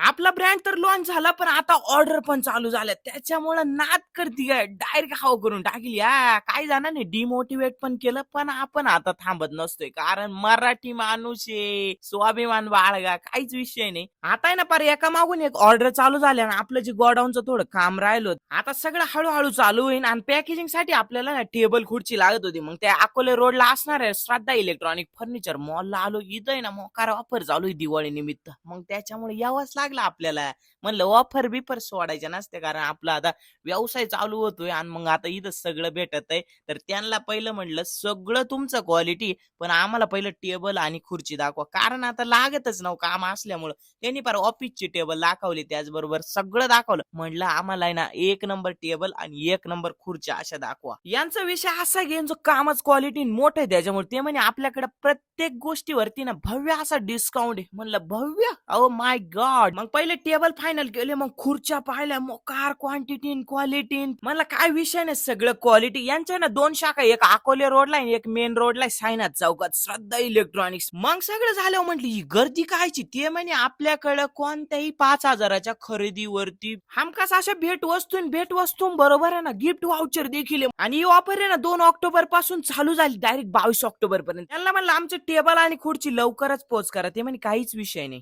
आपला ब्रँड तर लॉन्च झाला, पण आता ऑर्डर पण चालू झाल्या. त्याच्यामुळे नाद करती काय डायरेक्ट हाव करून टाकली. काही जणांनी डिमोटिवेट पण केलं, पण आपण आता थांबत नसतोय. कारण मराठी माणूस आहे, स्वाभिमान बाळगा, काहीच विषय नाही. आता आहे ना पार एका मागून एक ऑर्डर चालू झाल्या ना. आपलं जे गोडाऊनचं थोडं काम राहिलं आता सगळं हळूहळू चालू होईल. आणि पॅकेजिंग साठी आपल्याला ना टेबल खुर्ची लागत होती. मग त्या अकोले रोडला असणार आहे श्रद्धा इलेक्ट्रॉनिक फर्निचर मॉलला आलो. इथं आहे ना मोकार ऑफर चालू आहे दिवाळी निमित्त. मग त्याच्यामुळे यावंच लागलं आपल्याला. म्हणलं ऑफर बिफर सोडायच्या नसते, कारण आपला आता व्यवसाय चालू होतोय आणि मग आता इथं सगळं भेटत आहे. तर त्यांना पहिलं म्हणलं सगळं तुमचं क्वालिटी, पण आम्हाला पहिलं टेबल आणि खुर्ची दाखवा, कारण आता लागतच नव्हतं काम असल्यामुळं. त्यांनी फार ऑफिसची टेबल दाखवली, त्याचबरोबर सगळं दाखवलं. म्हणलं आम्हाला आहे ना एक नंबर टेबल आणि एक नंबर खुर्च्या अशा दाखवा. यांचा विषय असा की यांचं कामच क्वालिटी मोठं आहे, त्याच्यामुळे ते म्हणे आपल्याकडे प्रत्येक गोष्टीवरती ना भव्य असा डिस्काउंट आहे. म्हणलं भव्य, ओ माय गॉड. मग पहिले टेबल फायनल केले, मग खुर्च्या पाहिल्या, मोकार क्वांटिटी क्वालिटी. म्हणलं काय विषय नाही, सगळं क्वालिटी. यांच्या ना 2 शाखा, एक अकोले रोडला आहे एक मेन रोडला, साईनाथ चौकात श्रद्धा इलेक्ट्रॉनिक्स. मग सगळं झालं म्हटलं ही गर्दी कायची. ते म्हणे आपल्याकडे कोणत्याही 5,000च्या खरेदीवरती हमखास अशा भेट वस्तू बरोबर आहे ना गिफ्ट वाउचर देखील आहे. आणि ही ऑफर आहे ना 2 ऑक्टोबर पासून चालू झाली, डायरेक्ट 22 ऑक्टोबर पर्यंत. त्यांना म्हणलं आमचे टेबल आणि खुर्ची लवकरच पोच करा. ते म्हणे काहीच विषय नाही.